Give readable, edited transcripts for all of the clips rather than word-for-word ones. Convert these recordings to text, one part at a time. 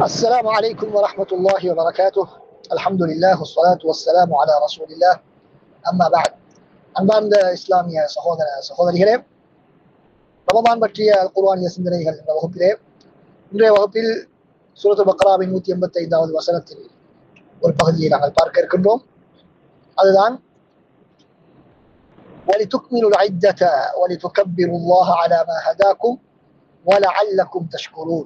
السلام عليكم ورحمة الله وبركاته. الحمد لله والصلاة والسلام على رسول الله. أما بعد. அன்பார்ந்த இஸ்லாமிய சகோதரிகளே, ரமதான் பற்றிய குர்ஆனிய சிந்தனைகள் என்ற வகுப்பிலே இன்றைய வகுப்பில் சூரத்துல் பக்ராவின் 185வது வசனத்தில் ஒரு பகுதியை நாங்கள் பார்க்க இருக்கின்றோம். அதுதான் وَلِتُكْمِلُوا الْعِدَّةَ وَلِتُكَبِّرُوا اللَّهَ عَلَى مَا هَدَاكُمْ وَلَعَلَّكُمْ تَشْكُرُونَ.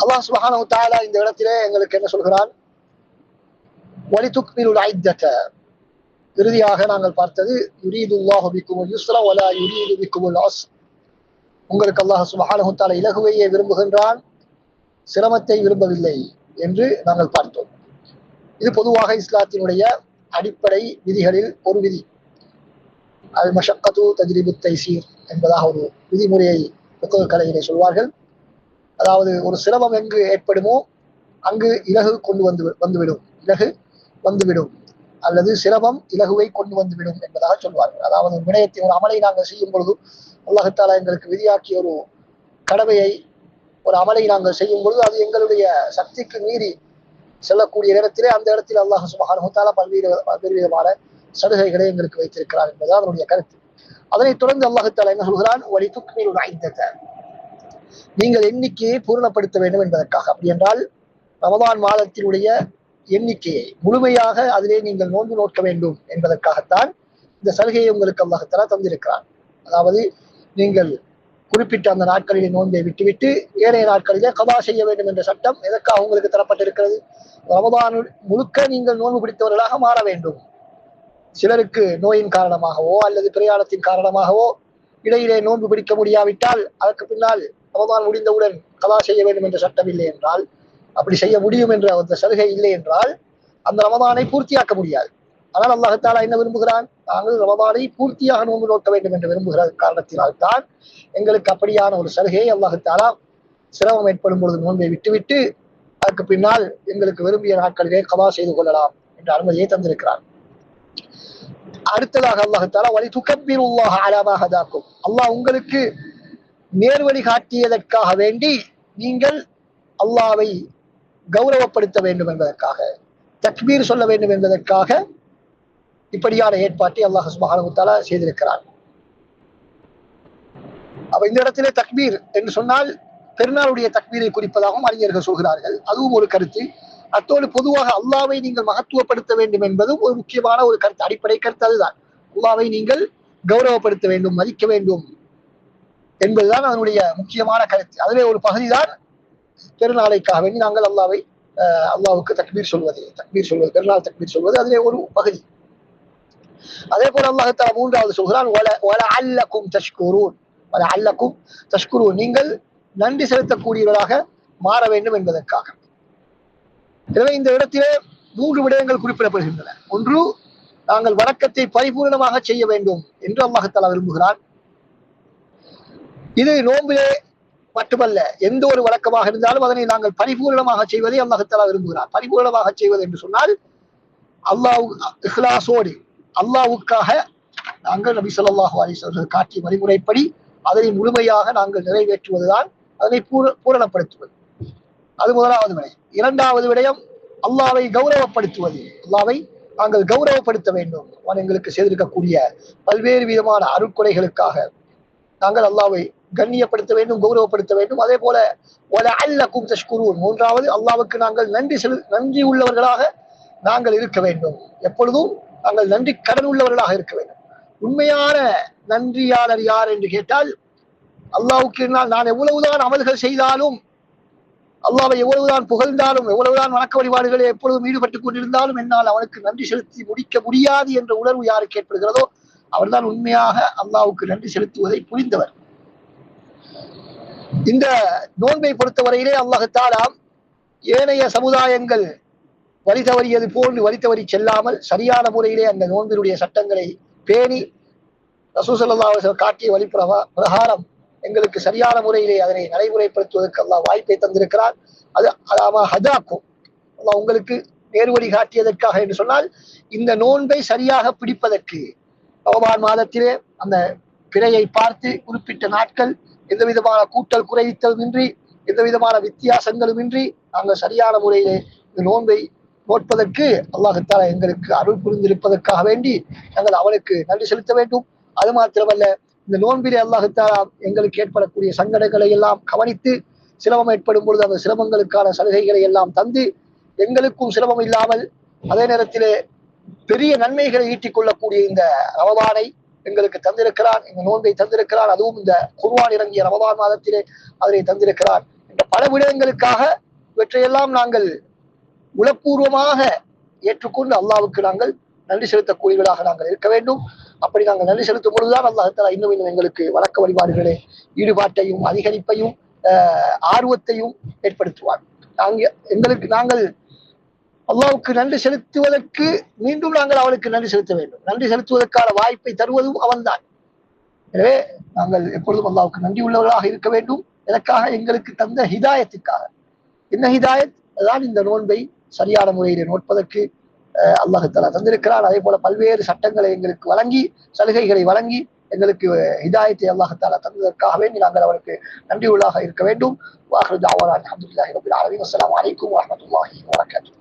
அல்லாஹ் சுப்ஹானஹு வ தஆலா இந்த இடத்திலே எங்களுக்கு என்ன சொல்கிறான்? وَلِتُكْمِلُوا الْعِدَّةَ, இறுதியாக நாங்கள் பார்த்தது யுரீதுல்லாஹு பிக்குமுல் யுஸ்ர வலா யுரீது பிக்குமுல் உஸ்ர. உங்களுக்கு அல்லாஹ் சுப்ஹானஹு வ தஆலா இலகுவையே விரும்புகின்றான், சிரமத்தை விரும்பவில்லை என்று நாங்கள் பார்த்தோம். இது பொதுவாக இஸ்லாத்தினுடைய அடிப்படை விதிகளில் ஒரு விதி. அல் மஷக்கத்து தஜ்ரிபு தைசீர் என்பதாக ஒரு விதிமுறையை புத்தக கலையிலே சொல்வார்கள். அதாவது ஒரு சிரமம் எங்கு ஏற்படுமோ அங்கு இலகு வந்துவிடும் அல்லது சிரமம் இலகுவை கொண்டு வந்துவிடும் என்பதாக சொல்வார்கள். அதாவது விடயத்தை, ஒரு அமலை நாங்கள் செய்யும் பொழுது அல்லாஹ் தஆலா எங்களுக்கு விதியாக்கிய ஒரு கடமையை, ஒரு அமலை நாங்கள் செய்யும் பொழுது அது எங்களுடைய சக்திக்கு மீறி செல்லக்கூடிய நேரத்திலே அந்த இடத்தில் அல்லாஹ் சுப்ஹானஹு வ தஆலா பல்வேறு விதமான சலுகைகளை எங்களுக்கு வைத்திருக்கிறார் என்பது அதனுடைய கருத்து. அதனைத் தொடர்ந்து அல்லாஹ் தஆலா என்ன சொல்கிறான்? வலிதுக்மிலுல் இத்தத, நீங்கள் எண்ணிக்கையை பூரணப்படுத்த வேண்டும் என்பதற்காக. அப்படி என்றால் ரமதான் மாதத்தினுடைய எண்ணிக்கையை முழுமையாக அதிலே நீங்கள் நோன்பு நோக்க வேண்டும் என்பதற்காகத்தான் இந்த சலுகையை உங்களுக்கு அல்லாஹ் தஆலா தந்திருக்கிறார். அதாவது நீங்கள் குறிப்பிட்ட அந்த நாட்களிலே நோன்பை விட்டுவிட்டு ஏனைய நாட்களிலே கதா செய்ய வேண்டும் என்ற சட்டம் எதற்காக உங்களுக்கு தரப்பட்டிருக்கிறது? ரமதான் முழுக்க நீங்கள் நோன்பு பிடித்தவர்களாக மாற வேண்டும். சிலருக்கு நோயின் காரணமாகவோ அல்லது பிரயாணத்தின் காரணமாகவோ இடையிலே நோன்பு பிடிக்க முடியாவிட்டால் அதற்கு பின்னால் ரமதான் முடிந்தவுடன் கதா செய்ய வேண்டும் என்ற சட்டம் இல்லை என்றால், அப்படி செய்ய முடியும் என்ற அந்த சலுகை இல்லை என்றால் அந்த ரமதானை பூர்த்தியாக்க முடியாது. ஆனால் அல்லாஹ் தஆலா என்ன விரும்புகிறான்? நாங்கள் ரமதானை பூர்த்தியாக நோன்பு நோக்க வேண்டும் என்று விரும்புகிற காரணத்தினால்தான் எங்களுக்கு அப்படியான ஒரு சலுகையை அல்லாஹ் தஆலா சிரமம் ஏற்படும் பொழுது நோன்பை விட்டுவிட்டு அதற்கு பின்னால் எங்களுக்கு விரும்பிய நாட்களிலே கதா செய்து கொள்ளலாம் என்ற அனுமதியை தந்திருக்கிறார். அடுத்ததாக அல்லாஹ் தஆலா வலிதுகப்பிருல்லாஹ அலா மா ஹதாக்கும், அல்லாஹ் உங்களுக்கு நேர்வழி காட்டியதற்காக வேண்டி நீங்கள் அல்லாஹ்வை கௌரவப்படுத்த வேண்டும் என்பதற்காக, தக்பீர் சொல்ல வேண்டும் என்பதற்காக இப்படியான ஏற்பாட்டை அல்லாஹ் சுப்ஹானஹு வ தஆலா செய்திருக்கிறார். அப்ப இந்த இடத்திலே தக்பீர் என்று சொன்னால் பெருநாளுடைய தக்பீரை குறிப்பதாகவும் அறிஞர்கள் சொல்கிறார்கள். அதுவும் ஒரு கருத்து. அத்தோடு பொதுவாக அல்லாஹ்வை நீங்கள் மகத்துவப்படுத்த வேண்டும் என்பதும் ஒரு முக்கியமான ஒரு கருத்து, அடிப்படை கருத்து. அதுதான் அல்லாஹ்வை நீங்கள் கௌரவப்படுத்த வேண்டும், மதிக்க வேண்டும் என்பதுதான் அதனுடைய முக்கியமான கருத்து. அதிலே ஒரு பகுதிதான் பெருநாளைக்காக வேண்டி நாங்கள் அல்லாஹ்வுக்கு தக்பீர் சொல்வது, பெருநாள் தக்பீர் சொல்வது அதிலே ஒரு பகுதி. அதே போல அல்லாஹ் தஆலா மூன்றாவது சொல்கிறான், வலஅல்லகும் தஷ்குரூன், வலஅல்லகும் தஷ்குரூன், நீங்கள் நன்றி செலுத்தக்கூடியவர்களாக மாற வேண்டும் என்பதற்காக. எனவே இந்த இடத்திலே 3 விடயங்கள் குறிப்பிடப்படுகின்றன. ஒன்று, நாங்கள் வணக்கத்தை பரிபூர்ணமாக செய்ய வேண்டும் என்று அல்லாஹ் தஆலா விரும்புகிறான். இது நோம்பிலே மட்டுமல்ல, எந்த ஒரு வழக்கமாக இருந்தாலும் அதனை நாங்கள் பரிபூர்ணமாக செய்வதை அல்லாஹ் தஆலா விரும்புகிறார். பரிபூர்ணமாக செய்வது என்று சொன்னால் அல்லாஹ் இஹ்லாஸோடு அல்லாஹ்வுக்காக நாங்கள் நபி ஸல்லல்லாஹு அலைஹி வஸல்லம் காட்டிய வழிமுறைப்படி அதனை முழுமையாக நாங்கள் நிறைவேற்றுவதுதான் அதனை பூரணப்படுத்துவது. அது முதலாவது விடயம். இரண்டாவது விடயம், அல்லாஹ்வை கௌரவப்படுத்துவது. அல்லாஹ்வை நாங்கள் கௌரவப்படுத்த வேண்டும். அவன் எங்களுக்கு செய்திருக்கக்கூடிய பல்வேறு விதமான அருட்கொடைகளுக்காக நாங்கள் அல்லாஹ்வை கண்ணியப்படுத்த வேண்டும், கௌரவப்படுத்த வேண்டும். அதே போல வலஅல்லகும் தஷ்குரூன், மூன்றாவது அல்லாஹ்வுக்கு நாங்கள் நன்றி உள்ளவர்களாக நாங்கள் இருக்க வேண்டும். எப்பொழுதும் நாங்கள் நன்றி கடன் உள்ளவர்களாக இருக்க வேண்டும். உண்மையான நன்றியாளர் யார் என்று கேட்டால், அல்லாஹ்வுக்கு நான் எவ்வளவுதான் அமல்கள் செய்தாலும், அல்லாஹ்வை எவ்வளவுதான் புகழ்ந்தாலும், எவ்வளவுதான் வணக்க வழிபாடுகளை எப்பொழுதும் ஈடுபட்டுக் கொண்டிருந்தாலும் என்னால் அவனுக்கு நன்றி செலுத்தி முடிக்க முடியாது என்ற உணர்வு யாருக்கு ஏற்படுகிறதோ அவர்தான் உண்மையாக அல்லாஹ்வுக்கு நன்றி செலுத்துவதை புரிந்தவர். இந்த நோன்பை பொறுத்தவரையிலே அல்லாஹ் தஆலா ஏனைய சமுதாயங்கள் வழி தவறியது போன்று வழி தவறி செல்லாமல் சரியான முறையிலே அந்த நோன்பினுடைய சட்டங்களை பேணி ரசூல் ஸல்லல்லாஹு அலைஹி வஸல்லம் காட்டிய வழி பிரகாரம் எங்களுக்கு சரியான முறையிலே அதனை நடைமுறைப்படுத்துவதற்கு அல்லாஹ் வாய்ப்பை தந்திருக்கிறார். அது அலாமா ஹதாக்கும், அல்லாஹ் உங்களுக்கு நேர்வழி காட்டியதற்காக என்று சொன்னால் இந்த நோன்பை சரியாக பிடிப்பதற்கு ரமதான் மாதத்திலே அந்த பிறையை பார்த்து குறிப்பிட்ட நாட்கள் எந்த விதமான கூட்டல் குறைத்தலும் இன்றி எந்த விதமான வித்தியாசங்களும் இன்றி நாங்கள் சரியான முறையிலே இந்த நோன்பை நோட்பதற்கு அல்லாஹுத்தாலா எங்களுக்கு அருள் புரிந்திருப்பதற்காக வேண்டி நாங்கள் அவனுக்கு நன்றி செலுத்த வேண்டும். அது மாத்திரமல்ல, இந்த நோன்பிலே அல்லாஹுத்தாலா எங்களுக்கு ஏற்படக்கூடிய சங்கடங்களை எல்லாம் கவனித்து சிரமம் ஏற்படும் பொழுது அந்த சிரமங்களுக்கான சலுகைகளை எல்லாம் தந்து எங்களுக்கும் சிரமம் இல்லாமல் அதே நேரத்திலே பெரிய நன்மைகளை ஈட்டிக் கொள்ளக்கூடிய இந்த ரமதானை எங்களுக்கு தந்திருக்கிறான், இந்த நோன்பை தந்திருக்கிறான். அதுவும் இந்த குர்ஆன் இறங்கிய ரமதான் மாதத்திலே அதனை தந்திருக்கிறான் என்ற பல விடயங்களுக்காக இவற்றையெல்லாம் நாங்கள் உளப்பூர்வமாக ஏற்றுக்கொண்டு அல்லாஹ்வுக்கு நாங்கள் நன்றி செலுத்தக்கூடியவர்களாக நாங்கள் இருக்க வேண்டும். அப்படி நாங்கள் நன்றி செலுத்தும் பொழுதுதான் அல்லாஹ் தஆலா இன்னும் இன்னும் எங்களுக்கு வணக்க வழிபாடுகளே ஈடுபாட்டையும் அதிகரிப்பையும் ஆர்வத்தையும் ஏற்படுத்துவார். நாங்கள் அல்லாஹ்வுக்கு நன்றி செலுத்துவதற்கு மீண்டும் நாங்கள் அவனுக்கு நன்றி செலுத்த வேண்டும். நன்றி செலுத்துவதற்கான வாய்ப்பை தருவதும் அவன்தான். எனவே நாங்கள் எப்பொழுதும் அல்லாஹ்வுக்கு நன்றி உள்ளவர்களாக இருக்க வேண்டும். எனக்காக எங்களுக்கு தந்த ஹிதாயத்துக்காக. என்ன ஹிதாயத்? அதான் இந்த நோன்பை சரியான முறையிலே நோட்பதற்கு அல்லாஹ் தஆலா தந்திருக்கிறார். அதே போல பல்வேறு சட்டங்களை எங்களுக்கு வழங்கி சலுகைகளை வழங்கி எங்களுக்கு ஹிதாயத்தை அல்லாஹ் தஆலா தந்ததற்காக வேண்டி நாங்கள் அவருக்கு நன்றி உள்ளாக இருக்க வேண்டும். வாஹிரு தஅவானா அல்ஹம்துலில்லாஹி ரப்பில் ஆலமீன். அஸ்ஸலாமு அலைக்கும் வரஹ்மத்துல்லாஹி வபரகாத்துஹு.